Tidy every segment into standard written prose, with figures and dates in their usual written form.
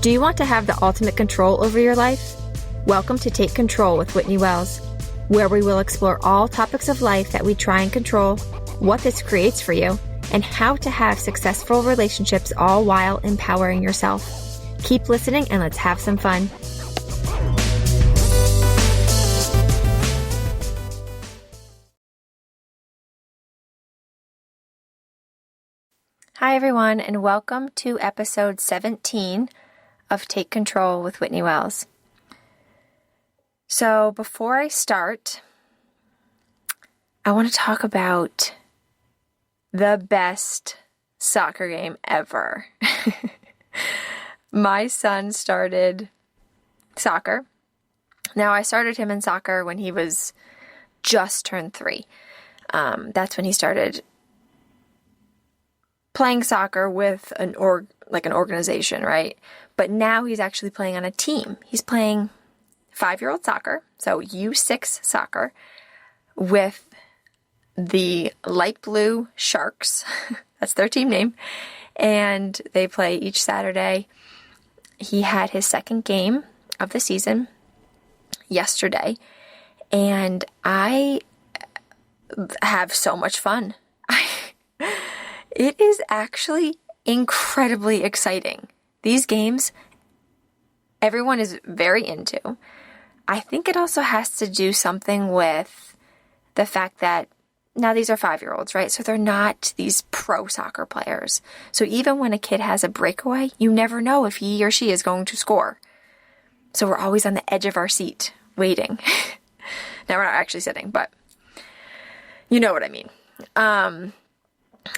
Do you want to have the ultimate control over your life? Welcome to Take Control with Whitney Wells, where we will explore all topics of life that we try and control, what this creates for you, and how to have successful relationships all while empowering yourself. Keep listening and let's have some fun. Hi everyone, and welcome to episode 17 of Take Control with Whitney Wells. So before I start, I want to talk about the best soccer game ever. My son started soccer. Now, I started him in soccer when he was just turned 3. That's when he started playing soccer with an organization, right? But now he's actually playing on a team. He's playing 5-year-old soccer, so U6 soccer, with the Light Blue Sharks. That's their team name. And they play each Saturday. He had his second game of the season yesterday, and I have so much fun. It is actually incredibly exciting. These games, everyone is very into. I think it also has to do something with the fact that now these are 5-year-olds, right? So they're not these pro soccer players. So even when a kid has a breakaway, you never know if he or she is going to score. So we're always on the edge of our seat, waiting. Now we're not actually sitting, but you know what I mean.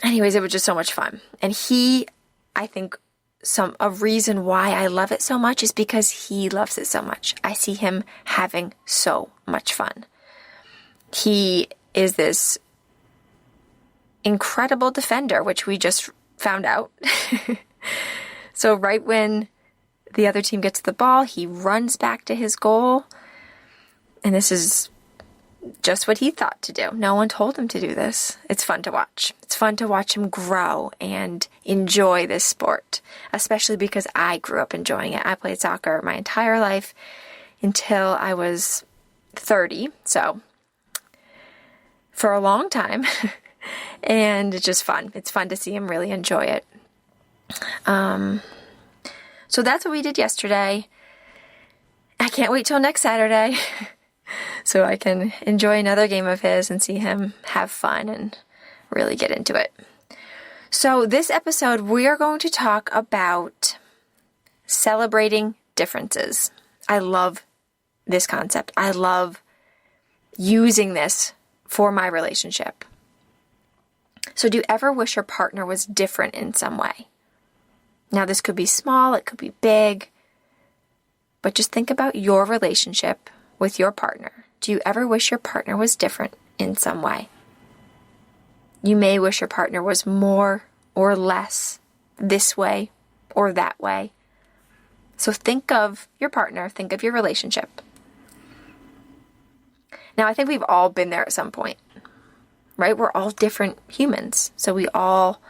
Anyways, it was just so much fun. And I think a reason why I love it so much is because he loves it so much. I see him having so much fun. He is this incredible defender, which we just found out. So right when the other team gets the ball, he runs back to his goal. And this is just what he thought to do. No one told him to do this. It's fun to watch. It's fun to watch him grow and enjoy this sport, especially because I grew up enjoying it. I played soccer my entire life until I was 30, so for a long time. And it's just fun. It's fun to see him really enjoy it. So that's what we did yesterday. I can't wait till next Saturday so I can enjoy another game of his and see him have fun and really get into it. So this episode, we are going to talk about celebrating differences. I love this concept. I love using this for my relationship. So do you ever wish your partner was different in some way? Now, this could be small, it could be big, but just think about your relationship with your partner. Do you ever wish your partner was different in some way? You may wish your partner was more or less this way or that way. So think of your partner, think of your relationship. Now, I think we've all been there at some point, right? We're all different humans. So we all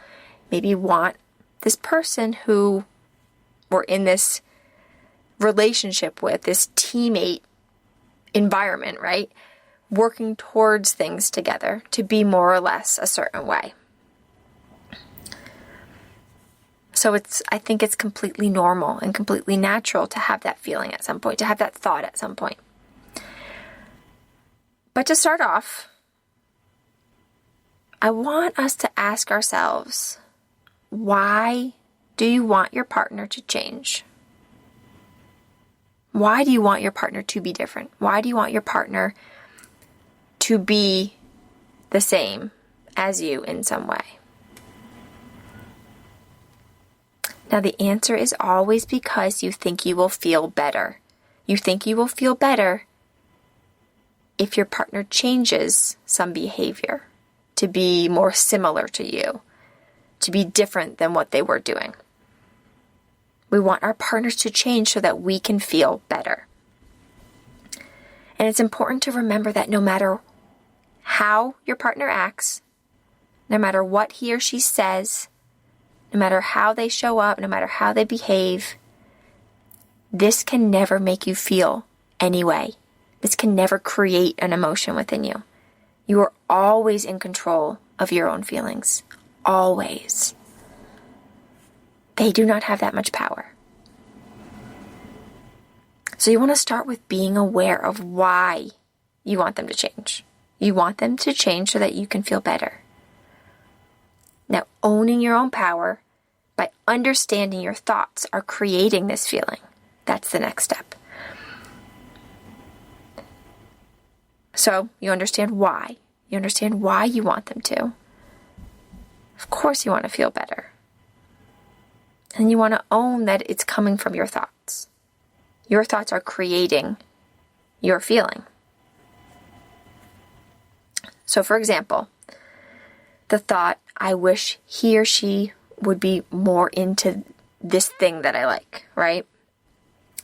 maybe want this person who we're in this relationship with, this teammate environment, right? Working towards things together to be more or less a certain way. So I think it's completely normal and completely natural to have that feeling at some point, to have that thought at some point. But to start off, I want us to ask ourselves, why do you want your partner to change? Why do you want your partner to be different? Why do you want your partner to be the same as you in some way? Now, the answer is always because you think you will feel better. You think you will feel better if your partner changes some behavior to be more similar to you, to be different than what they were doing. We want our partners to change so that we can feel better. And it's important to remember that no matter how your partner acts, no matter what he or she says, no matter how they show up, no matter how they behave, this can never make you feel any way. This can never create an emotion within you. You are always in control of your own feelings. Always. They do not have that much power. So you want to start with being aware of why you want them to change. You want them to change so that you can feel better. Now, owning your own power by understanding your thoughts are creating this feeling. That's the next step. So you understand why. You understand why you want them to. Of course you want to feel better. And you want to own that it's coming from your thoughts. Your thoughts are creating your feeling. So for example, the thought, I wish he or she would be more into this thing that I like, right?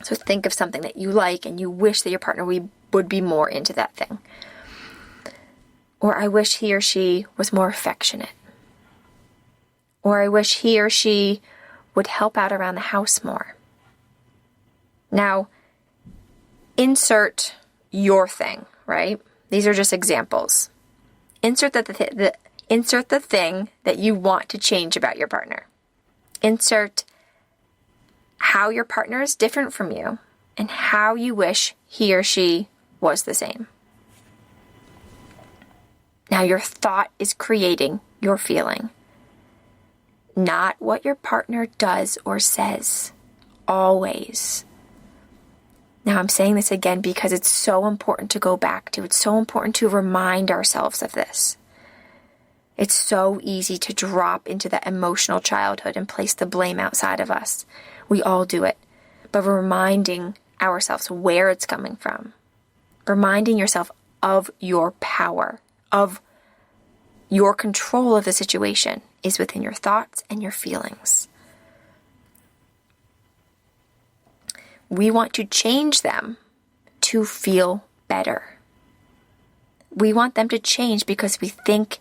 So think of something that you like and you wish that your partner would be more into that thing. Or I wish he or she was more affectionate. Or I wish he or she would help out around the house more. Now, insert your thing, right? These are just examples. Insert the thing that you want to change about your partner. Insert how your partner is different from you and how you wish he or she was the same. Now your thought is creating your feeling, not what your partner does or says. Always. Now I'm saying this again because it's so important to go back to. It's so important to remind ourselves of this. It's so easy to drop into that emotional childhood and place the blame outside of us. We all do it. But reminding ourselves where it's coming from. Reminding yourself of your power, of your control of the situation is within your thoughts and your feelings. We want to change them to feel better. We want them to change because we think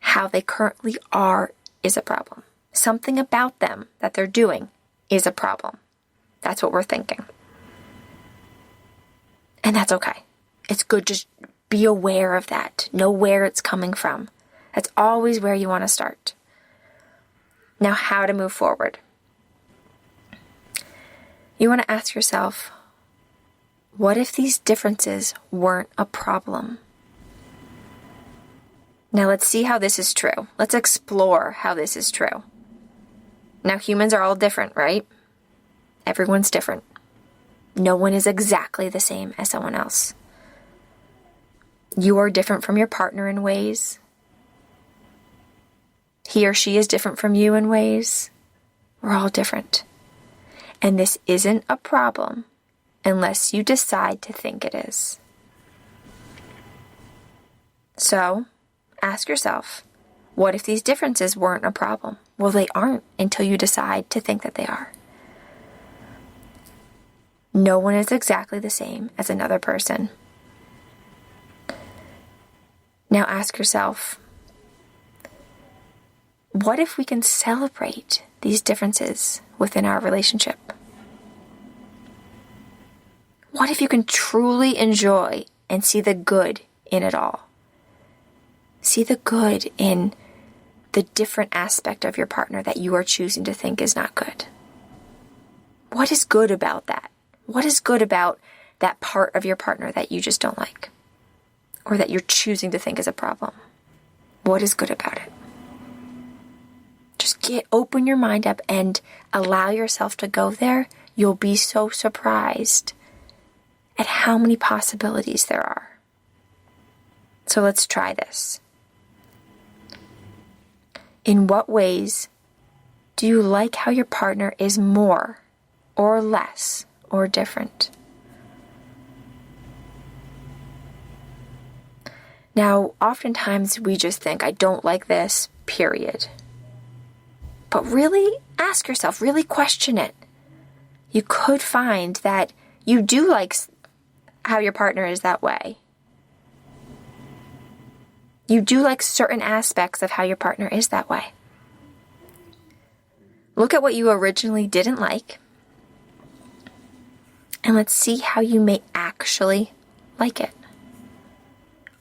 how they currently are is a problem. Something about them that they're doing is a problem. That's what we're thinking. And that's okay. It's good to be aware of that. Know where it's coming from. That's always where you want to start. Now, how to move forward. You want to ask yourself, what if these differences weren't a problem? Now let's see how this is true. Let's explore how this is true. Now humans are all different, right? Everyone's different. No one is exactly the same as someone else. You are different from your partner in ways. He or she is different from you in ways. We're all different. And this isn't a problem unless you decide to think it is. So, ask yourself, what if these differences weren't a problem? Well, they aren't until you decide to think that they are. No one is exactly the same as another person. Now ask yourself, what if we can celebrate these differences within our relationship? What if you can truly enjoy and see the good in it all? See the good in the different aspect of your partner that you are choosing to think is not good. What is good about that? What is good about that part of your partner that you just don't like? Or that you're choosing to think is a problem? What is good about it? Just open your mind up and allow yourself to go there. You'll be so surprised at how many possibilities there are. So let's try this. In what ways do you like how your partner is more or less or different? Now, oftentimes we just think, I don't like this, period. But really ask yourself, really question it. You could find that you do like how your partner is that way. You do like certain aspects of how your partner is that way. Look at what you originally didn't like And let's see how you may actually like it.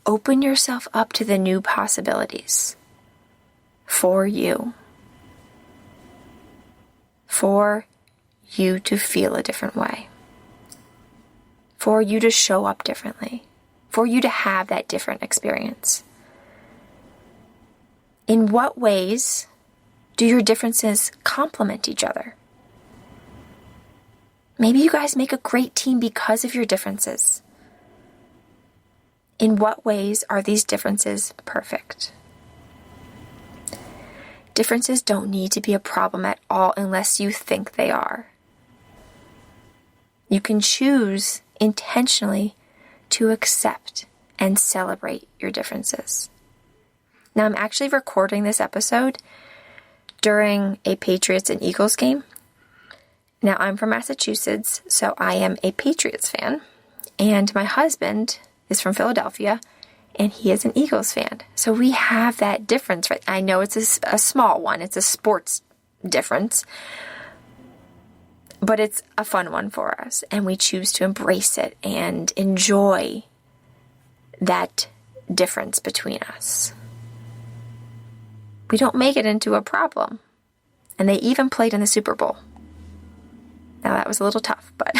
Open yourself up to the new possibilities for you. For you to feel a different way. For you to show up differently. For you to have that different experience. In what ways do your differences complement each other? Maybe you guys make a great team because of your differences. In what ways are these differences perfect? Differences don't need to be a problem at all unless you think they are. You can choose intentionally to accept and celebrate your differences. Now, I'm actually recording this episode during a Patriots and Eagles game. Now, I'm from Massachusetts, so I am a Patriots fan, and my husband is from Philadelphia, and he is an Eagles fan. So we have that difference, right? I know it's a small one. It's a sports difference, but it's a fun one for us, and we choose to embrace it and enjoy that difference between us. We don't make it into a problem. And they even played in the Super Bowl. Now that was a little tough, but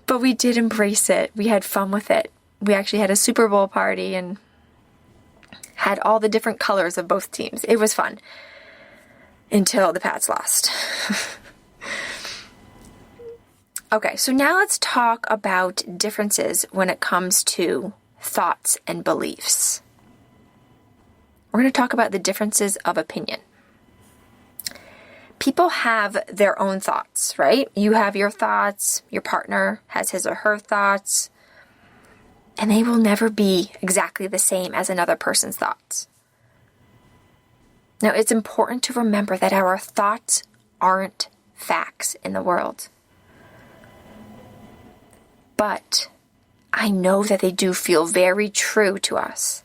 but we did embrace it. We had fun with it. We actually had a Super Bowl party and had all the different colors of both teams. It was fun until the Pats lost. Okay, so now let's talk about differences when it comes to thoughts and beliefs. We're going to talk about the differences of opinion. People have their own thoughts, right? You have your thoughts, your partner has his or her thoughts, and they will never be exactly the same as another person's thoughts. Now, it's important to remember that our thoughts aren't facts in the world. But I know that they do feel very true to us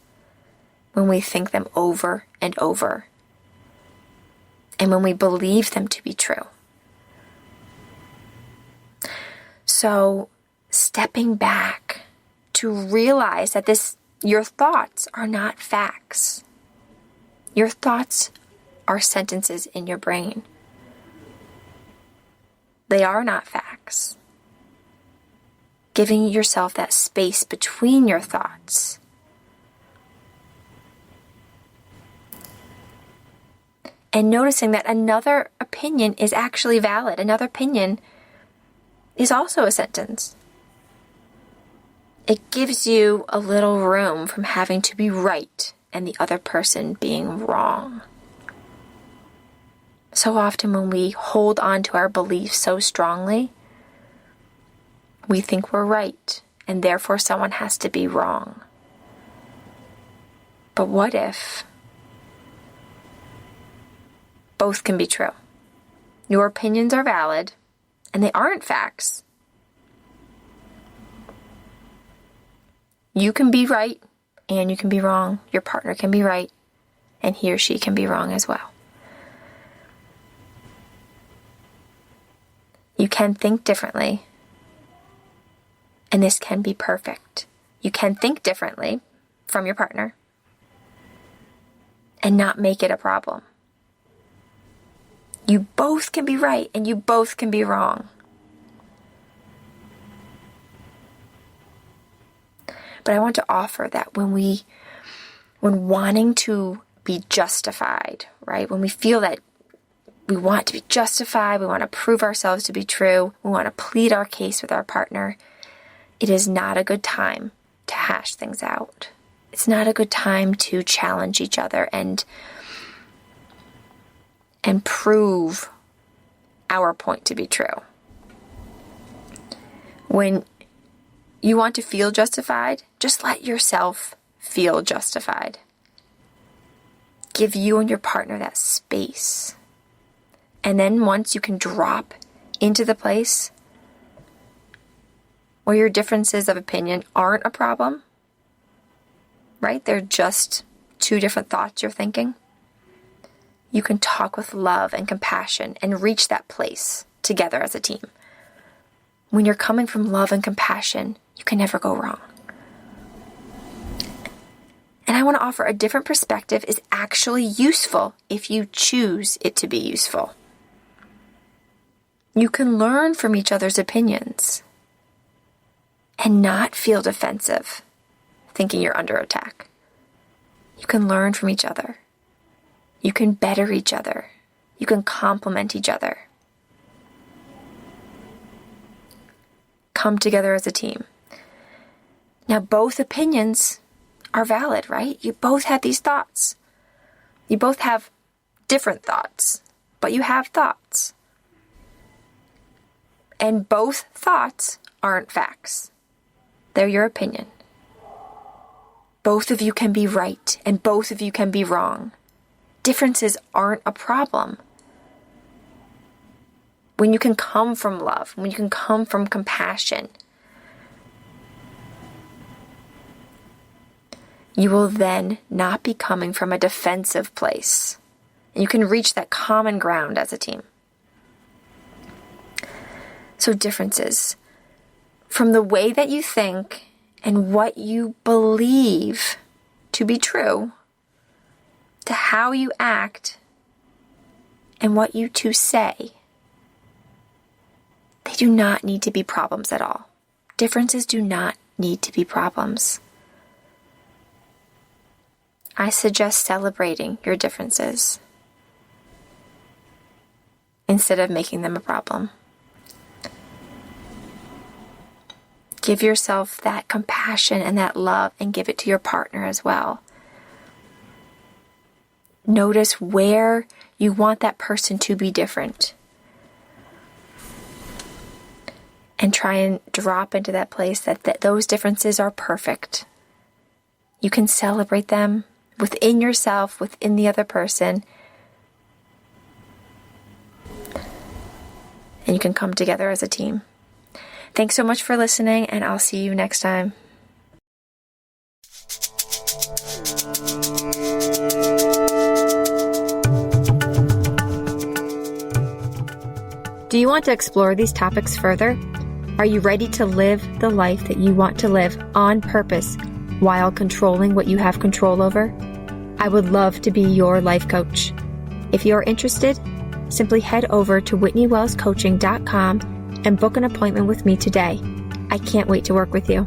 when we think them over and over, and when we believe them to be true. So, stepping back to realize that your thoughts are not facts. Your thoughts are sentences in your brain. They are not facts. Giving yourself that space between your thoughts. And noticing that another opinion is actually valid. Another opinion is also a sentence. It gives you a little room from having to be right and the other person being wrong. So often when we hold on to our beliefs so strongly, we think we're right, and therefore someone has to be wrong. But what if both can be true? Your opinions are valid, and they aren't facts. You can be right, and you can be wrong. Your partner can be right, and he or she can be wrong as well. You can think differently, and this can be perfect. You can think differently from your partner and not make it a problem. You both can be right and you both can be wrong. But I want to offer that when wanting to be justified, right? When we feel that we want to be justified, we want to prove ourselves to be true, we want to plead our case with our partner, it is not a good time to hash things out. It's not a good time to challenge each other and prove our point to be true. When you want to feel justified, just let yourself feel justified. Give you and your partner that space. And then once you can drop into the place where your differences of opinion aren't a problem, right? They're just two different thoughts you're thinking. You can talk with love and compassion and reach that place together as a team When you're coming from love and compassion, you can never go wrong. And I want to offer a different perspective is actually useful if you choose it to be useful. You can learn from each other's opinions and not feel defensive, thinking you're under attack. You can learn from each other. You can better each other. You can complement each other. Come together as a team. Now, both opinions are valid, right? You both had these thoughts. You both have different thoughts, but you have thoughts. And both thoughts aren't facts. They're your opinion. Both of you can be right and both of you can be wrong. Differences aren't a problem. When you can come from love, when you can come from compassion, you will then not be coming from a defensive place. And you can reach that common ground as a team. So differences. From the way that you think and what you believe to be true, to how you act and what you two say, they do not need to be problems at all. Differences do not need to be problems. I suggest celebrating your differences instead of making them a problem. Give yourself that compassion and that love and give it to your partner as well. Notice where you want that person to be different. And try and drop into that place that those differences are perfect. You can celebrate them within yourself, within the other person. And you can come together as a team. Thanks so much for listening, and I'll see you next time. Do you want to explore these topics further? Are you ready to live the life that you want to live on purpose while controlling what you have control over? I would love to be your life coach. If you're interested, simply head over to whitneywellscoaching.com and book an appointment with me today. I can't wait to work with you.